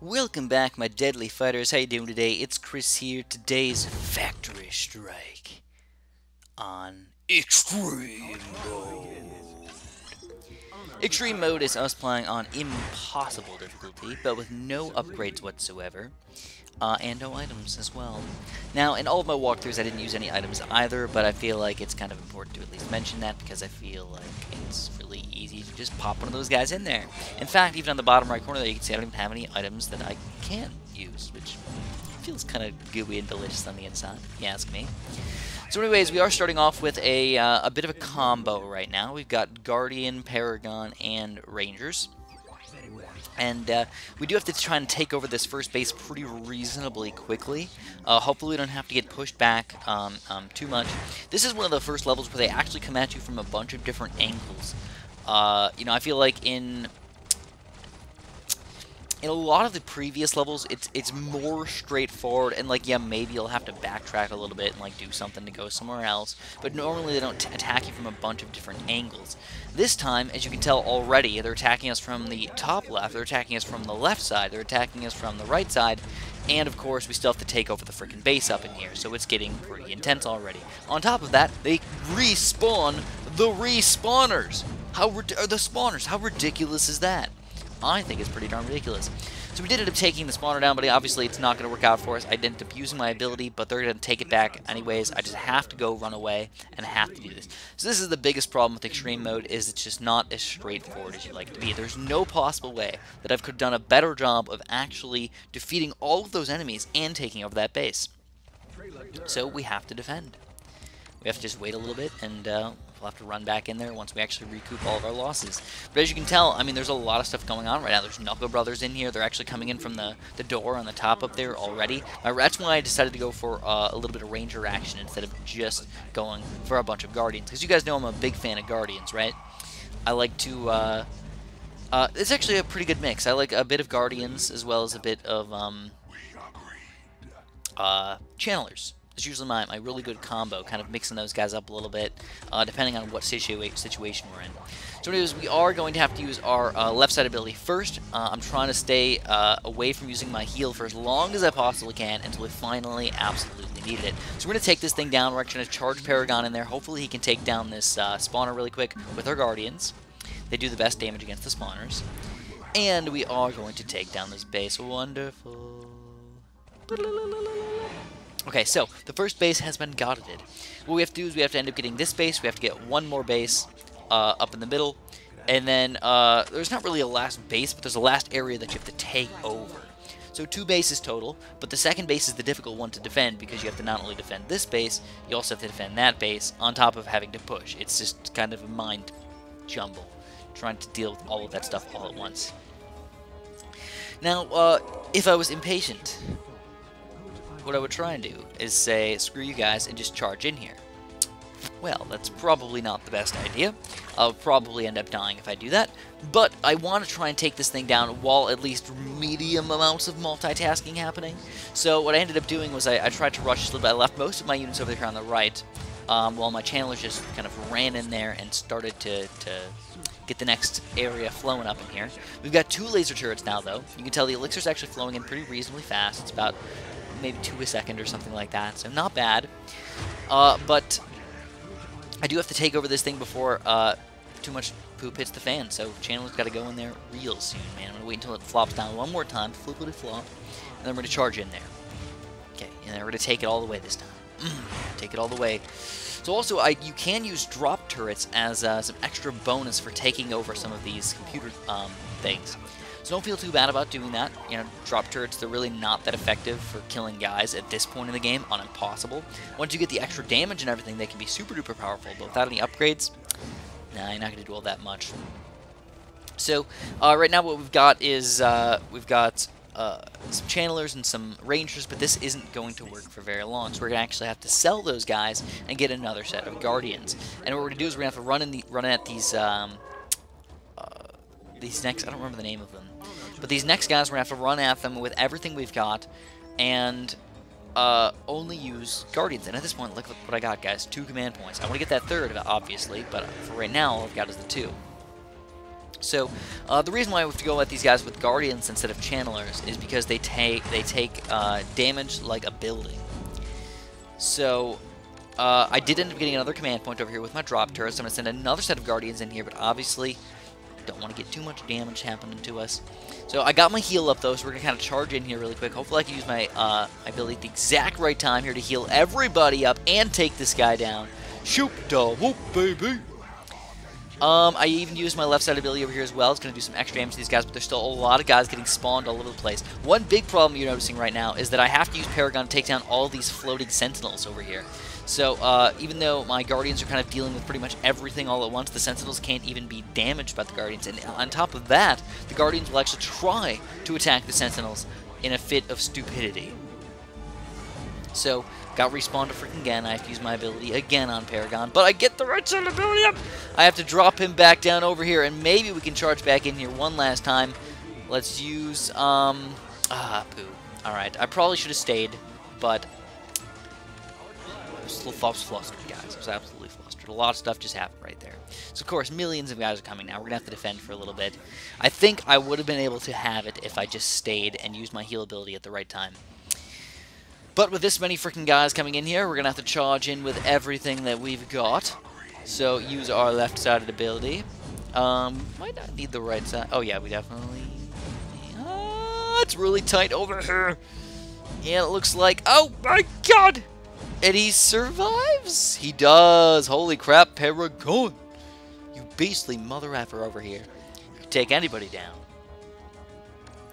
Welcome back, my deadly fighters. How you doing today? It's Chris here. Today's Factory Strike on Extreme Mode. Extreme Mode is us playing on impossible difficulty, but with no upgrades whatsoever, and no items as well. Now, in all of my walkthroughs, I didn't use any items either, but I feel like it's kind of important to at least mention that because I feel like it's really easy to just pop one of those guys in there. In fact, even on the bottom right corner there, you can see I don't even have any items that I can use, which feels kind of gooey and delicious on the inside, if you ask me. So anyways, we are starting off with a bit of a combo right now. We've got Guardian, Paragon, and Rangers. And we do have to try and take over this first base pretty reasonably quickly. Hopefully we don't have to get pushed back too much. This is one of the first levels where they actually come at you from a bunch of different angles. You know, I feel like in a lot of the previous levels, it's more straightforward, and like, yeah, maybe you'll have to backtrack a little bit and like do something to go somewhere else, but normally they don't attack you from a bunch of different angles. This time, as you can tell already, they're attacking us from the top left, they're attacking us from the left side, they're attacking us from the right side, and of course we still have to take over the freaking base up in here, so it's getting pretty intense already. On top of that, they respawn the respawners! The spawners, how ridiculous is that? I think it's pretty darn ridiculous. So we did end up taking the spawner down, but obviously it's not going to work out for us. I ended up using my ability, but they're going to take it back anyways. I just have to go run away and have to do this. So this is the biggest problem with extreme mode, is it's just not as straightforward as you'd like it to be. There's no possible way that I could have done a better job of actually defeating all of those enemies and taking over that base. So we have to defend. We have to just wait a little bit, and we'll have to run back in there once we actually recoup all of our losses. But as you can tell, I mean, there's a lot of stuff going on right now. There's Knuckle Brothers in here. They're actually coming in from the door on the top up there already. That's why I decided to go for a little bit of Ranger action instead of just going for a bunch of Guardians. Because you guys know I'm a big fan of Guardians, right? I like to... it's actually a pretty good mix. I like a bit of Guardians as well as a bit of Channelers. It's usually my really good combo, kind of mixing those guys up a little bit, depending on what situation we're in. So anyways, we are going to have to use our left side ability first. I'm trying to stay away from using my heal for as long as I possibly can until we finally absolutely needed it. So we're going to take this thing down. We're actually going to charge Paragon in there. Hopefully he can take down this spawner really quick with our Guardians. They do the best damage against the spawners. And we are going to take down this base. Wonderful. Okay, so the first base has been guarded. What we have to do is we have to end up getting this base. We have to get one more base up in the middle. And then there's not really a last base, but there's a last area that you have to take over. So 2 bases total, but the second base is the difficult one to defend because you have to not only defend this base, you also have to defend that base on top of having to push. It's just kind of a mind jumble, trying to deal with all of that stuff all at once. Now, if I was impatient, what I would try and do is say, screw you guys, and just charge in here. Well, that's probably not the best idea. I'll probably end up dying if I do that, but I want to try and take this thing down while at least medium amounts of multitasking happening. So what I ended up doing was I tried to rush a little bit. I left most of my units over here on the right, while my channelers just kind of ran in there and started to get the next area flowing up in here. We've got 2 laser turrets now, though. You can tell the elixir's actually flowing in pretty reasonably fast. It's about maybe 2 a second or something like that, so not bad. But I do have to take over this thing before too much poop hits the fan, so Chandler's got to go in there real soon, man. I'm going to wait until it flops down one more time, flippity-flop, and then we're going to charge in there. Okay, and then we're going to take it all the way this time. Take it all the way. So also, you can use drop turrets as some extra bonus for taking over some of these computer things. So don't feel too bad about doing that. You know, drop turrets, they're really not that effective for killing guys at this point in the game on impossible. Once you get the extra damage and everything, they can be super duper powerful, but without any upgrades, nah, you're not going to do all that much. So right now what we've got is we've got some channelers and some rangers, but this isn't going to work for very long, so we're going to actually have to sell those guys and get another set of guardians. And what we're going to do is we're going to have to run at these next, I don't remember the name of them, but these next guys, we're going to have to run at them with everything we've got, and only use Guardians. And at this point, look what I got, guys. 2 command points. I want to get that 3rd, obviously, but for right now, all I've got is the 2. So the reason why we have to go at these guys with Guardians instead of Channelers is because they take damage like a building. So I did end up getting another command point over here with my drop turret, so I'm going to send another set of Guardians in here, but obviously don't want to get too much damage happening to us. So I got my heal up though, so we're going to kind of charge in here really quick. Hopefully I can use my ability at the exact right time here to heal everybody up and take this guy down. Shoot da whoop, baby! I even used my left side ability over here as well. It's going to do some extra damage to these guys, but there's still a lot of guys getting spawned all over the place. One big problem you're noticing right now is that I have to use Paragon to take down all these floating Sentinels over here. So even though my Guardians are kind of dealing with pretty much everything all at once, the Sentinels can't even be damaged by the Guardians. And on top of that, the Guardians will actually try to attack the Sentinels in a fit of stupidity. So, got respawned again. I have to use my ability again on Paragon, but I get the right side ability up. I have to drop him back down over here, and maybe we can charge back in here one last time. Let's use, poo. Alright, I probably should have stayed, but I was flustered, guys. I was absolutely flustered. A lot of stuff just happened right there. So, of course, millions of guys are coming now. We're going to have to defend for a little bit. I think I would have been able to have it if I just stayed and used my heal ability at the right time. But with this many freaking guys coming in here, we're going to have to charge in with everything that we've got. So, use our left-sided ability. Might not need the right side. Oh, yeah, we definitely... it's really tight over here. Yeah, it looks like... Oh, my God! And he survives! He does! Holy crap, Paragon! You beastly mother effer over here. You can take anybody down.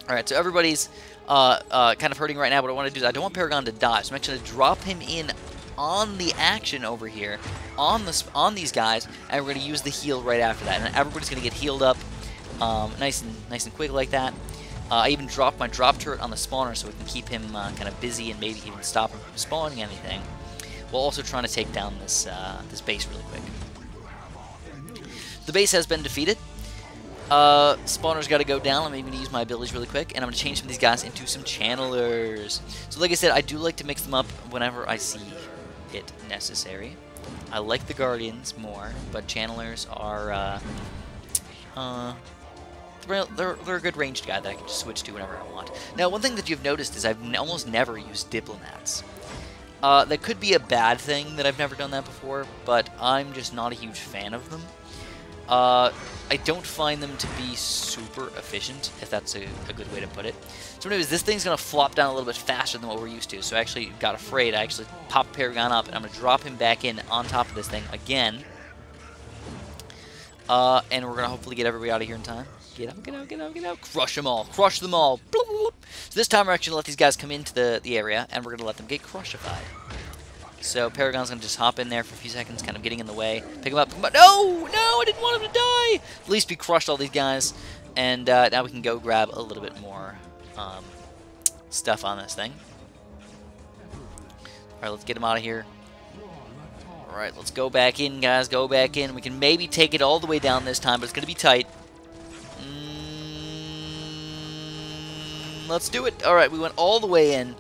Alright, so everybody's... kind of hurting right now. What I want to do is I don't want Paragon to die, so I'm actually going to drop him in on the action over here on these guys, and we're going to use the heal right after that. And everybody's going to get healed up, nice and quick like that. I even dropped my drop turret on the spawner so we can keep him kind of busy and maybe even stop him from spawning anything. While also trying to take down this this base really quick. The base has been defeated. Spawner's got to go down. I'm even going to use my abilities really quick, and I'm going to change some of these guys into some channelers. So like I said, I do like to mix them up whenever I see it necessary. I like the Guardians more, but channelers are, they're a good ranged guy that I can just switch to whenever I want. Now, one thing that you've noticed is I've almost never used diplomats. That could be a bad thing that I've never done that before, but I'm just not a huge fan of them. I don't find them to be super efficient, if that's a good way to put it. So anyways, this thing's going to flop down a little bit faster than what we're used to, so I actually got afraid. I actually popped Paragon up, and I'm going to drop him back in on top of this thing again. And we're going to hopefully get everybody out of here in time. Get out, get out, get out, get out. Crush them all. Crush them all. Bloop, bloop. So this time we're actually going to let these guys come into the area, and we're going to let them get crushified. So Paragon's going to just hop in there for a few seconds, kind of getting in the way. Pick him up. No! No! I didn't want him to die! At least we crushed all these guys. And now we can go grab a little bit more stuff on this thing. Alright, let's get him out of here. Alright, let's go back in, guys. Go back in. We can maybe take it all the way down this time, but it's going to be tight. Let's do it. Alright, we went all the way in.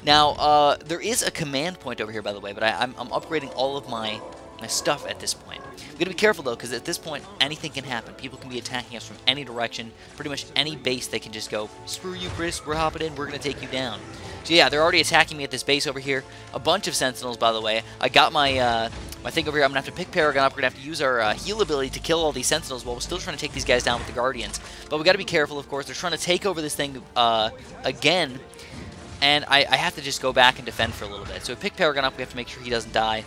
Now, there is a command point over here, by the way, but I'm upgrading all of my stuff at this point. We've got to be careful, though, because at this point, anything can happen. People can be attacking us from any direction. Pretty much any base, they can just go, screw you, Chris, we're hopping in, we're going to take you down. So yeah, they're already attacking me at this base over here. A bunch of Sentinels, by the way. I got my my thing over here. I'm going to have to pick Paragon up. We're going to have to use our heal ability to kill all these Sentinels while we're still trying to take these guys down with the Guardians. But we got to be careful, of course. They're trying to take over this thing again. And I have to just go back and defend for a little bit. So we pick Paragon up. We have to make sure he doesn't die.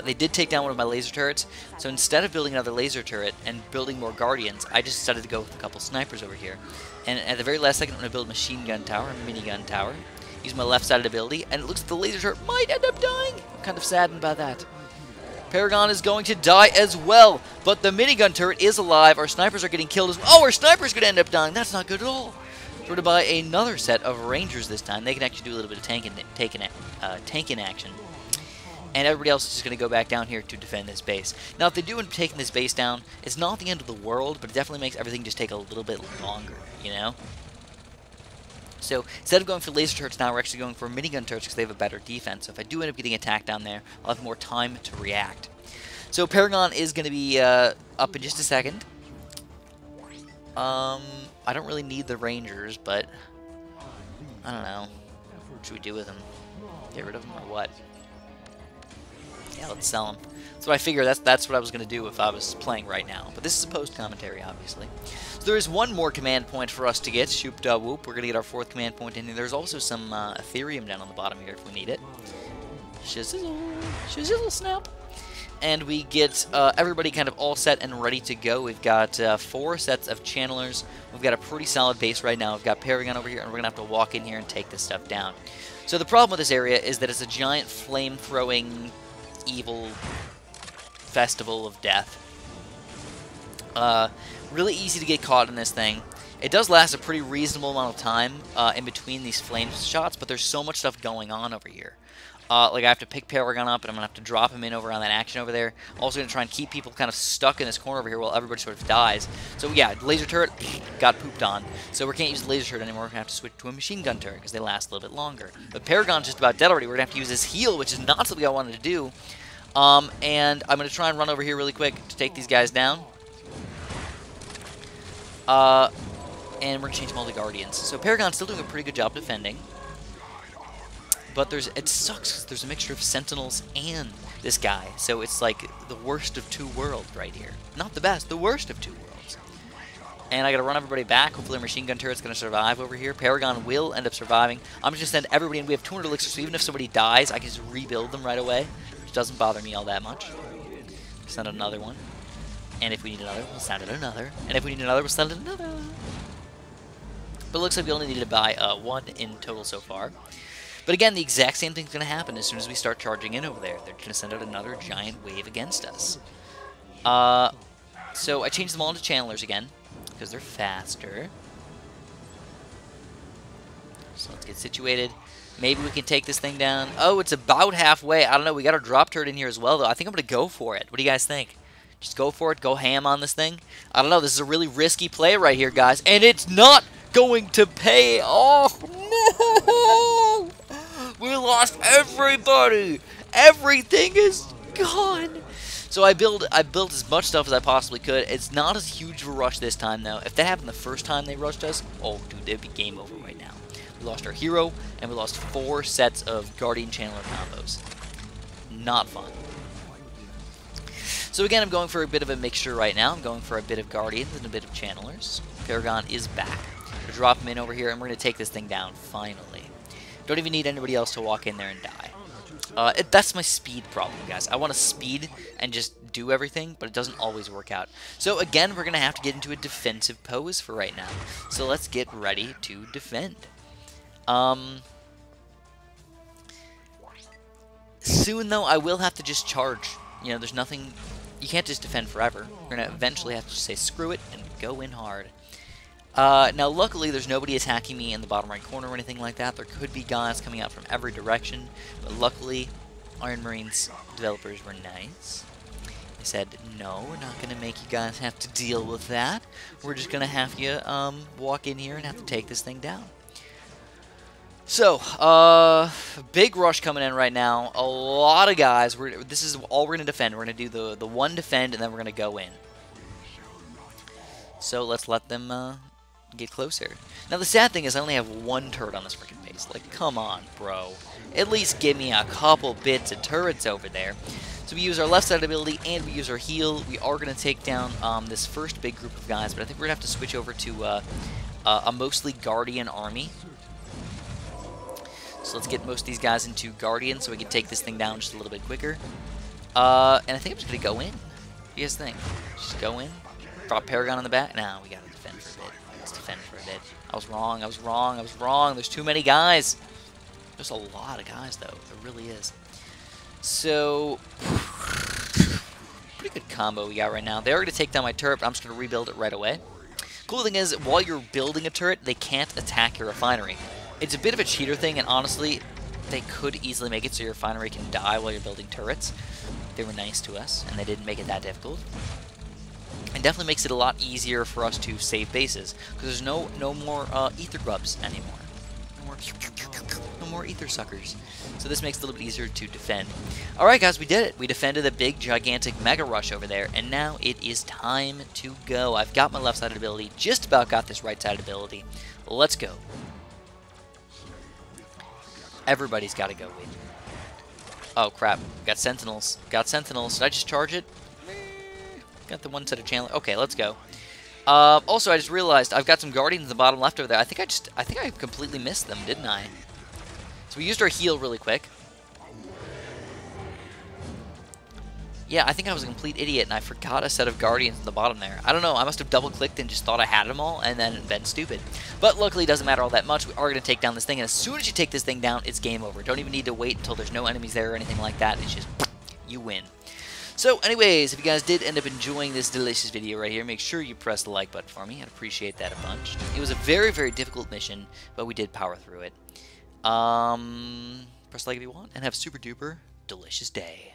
They did take down one of my laser turrets. So instead of building another laser turret and building more Guardians, I just decided to go with a couple snipers over here. And at the very last second, I'm going to build a machine gun tower, a minigun tower. Use my left-sided ability. And it looks like the laser turret might end up dying. I'm kind of saddened by that. Paragon is going to die as well. But the minigun turret is alive. Our snipers are getting killed as well. Oh, our sniper's going to end up dying. That's not good at all. We're to buy another set of Rangers this time. They can actually do a little bit of tanking action. And everybody else is just going to go back down here to defend this base. Now, if they do end up taking this base down, it's not the end of the world, but it definitely makes everything just take a little bit longer, you know? So, instead of going for laser turrets now, we're actually going for minigun turrets because they have a better defense. So if I do end up getting attacked down there, I'll have more time to react. So Paragon is going to be up in just a second. I don't really need the Rangers, but I don't know. What should we do with them? Get rid of them or what? Yeah, let's sell them. So I figure that's what I was going to do if I was playing right now. But this is a post-commentary, obviously. So there is one more command point for us to get. Shoop da whoop. We're going to get our 4th command point in here. There's also some Ethereum down on the bottom here if we need it. Shizzle. Shizzle snap. And we get everybody kind of all set and ready to go. We've got 4 sets of channelers. We've got a pretty solid base right now. We've got Paragon over here, and we're going to have to walk in here and take this stuff down. So the problem with this area is that it's a giant flame-throwing, evil festival of death. Really easy to get caught in this thing. It does last a pretty reasonable amount of time in between these flame shots, but there's so much stuff going on over here. Like, I have to pick Paragon up, and I'm going to have to drop him in over on that action over there. Also going to try and keep people kind of stuck in this corner over here while everybody sort of dies. So, yeah, laser turret got pooped on. So we can't use the laser turret anymore. We're going to have to switch to a machine gun turret because they last a little bit longer. But Paragon's just about dead already. We're going to have to use his heal, which is not something I wanted to do. And I'm going to try and run over here really quick to take these guys down. And we're going to change them all to Guardians. So Paragon's still doing a pretty good job defending. But it sucks because there's a mixture of Sentinels and this guy. So it's like the worst of 2 worlds right here. Not the best, the worst of 2 worlds. And I got to run everybody back. Hopefully our machine gun turret's going to survive over here. Paragon will end up surviving. I'm just going to send everybody in. We have 200 elixirs, so even if somebody dies, I can just rebuild them right away. Which doesn't bother me all that much. Send another one. And if we need another, we'll send it another. And if we need another, we'll send it another. But it looks like we only need to buy 1 in total so far. But again, the exact same thing's going to happen as soon as we start charging in over there. They're going to send out another giant wave against us. So I changed them all into channelers again, because they're faster. So let's get situated. Maybe we can take this thing down. Oh, it's about halfway. I don't know. We got our drop turret in here as well, though. I think I'm going to go for it. What do you guys think? Just go for it. Go ham on this thing. I don't know. This is a really risky play right here, guys. And it's not going to pay off. No! We lost everybody. Everything is gone. So I built as much stuff as I possibly could. It's not as huge of a rush this time, though. If that happened the first time they rushed us, oh, dude, it'd be game over right now. We lost our hero, and we lost 4 sets of Guardian Channeler combos. Not fun. So again, I'm going for a bit of a mixture right now. I'm going for a bit of Guardians and a bit of Channelers. Paragon is back. We'll drop him in over here, and we're going to take this thing down, finally. Don't even need anybody else to walk in there and die. That's my speed problem, guys. I want to speed and just do everything, but it doesn't always work out. So again, we're going to have to get into a defensive pose for right now. So let's get ready to defend. Soon, though, I will have to just charge. You know, there's nothing... You can't just defend forever. We're going to eventually have to just say screw it and go in hard. Now, luckily, there's nobody attacking me in the bottom right corner or anything like that. There could be guys coming out from every direction, but luckily, Iron Marines developers were nice. They said, no, we're not going to make you guys have to deal with that. We're just going to have you walk in here and have to take this thing down. So, big rush coming in right now. A lot of guys. This is all we're going to defend. We're going to do the one defend, and then we're going to go in. So, let's let them... get closer. Now the sad thing is I only have 1 turret on this freaking base. Like, come on, bro. At least give me a couple bits of turrets over there. So we use our left side ability and we use our heal. We are going to take down this first big group of guys, but I think we're going to have to switch over to a mostly Guardian army. So let's get most of these guys into Guardian so we can take this thing down just a little bit quicker. And I think I'm just going to go in. What do you guys think? Just go in? Drop Paragon on the back? Nah, we got to defend for a bit. Let's defend for a bit. I was wrong, I was wrong, I was wrong. There's too many guys. There's a lot of guys, though. There really is. So, pretty good combo we got right now. They're going to take down my turret, but I'm just going to rebuild it right away. Cool thing is, while you're building a turret, they can't attack your refinery. It's a bit of a cheater thing, and honestly, they could easily make it so your refinery can die while you're building turrets. They were nice to us, and they didn't make it that difficult. It definitely makes it a lot easier for us to save bases, because there's no more ether grubs anymore. No more ether suckers. So this makes it a little bit easier to defend. Alright guys, we did it. We defended a big, gigantic Mega Rush over there, and now it is time to go. I've got my left-sided ability, just about got this right-sided ability. Let's go. Everybody's got to go win. Oh crap, got Sentinels. Got Sentinels. Did I just charge it? Got the one set of channel. Okay, let's go. Also, I just realized I've got some Guardians in the bottom left over there. I think I completely missed them, didn't I? So we used our heal really quick. Yeah, I think I was a complete idiot, and I forgot a set of Guardians in the bottom there. I don't know, I must have double-clicked and just thought I had them all, and then been stupid. But luckily, it doesn't matter all that much. We are going to take down this thing, and as soon as you take this thing down, it's game over. Don't even need to wait until there's no enemies there or anything like that. It's just, you win. So, anyways, if you guys did end up enjoying this delicious video right here, make sure you press the like button for me. I'd appreciate that a bunch. It was a very, very difficult mission, but we did power through it. Press like if you want, and have a super duper delicious day.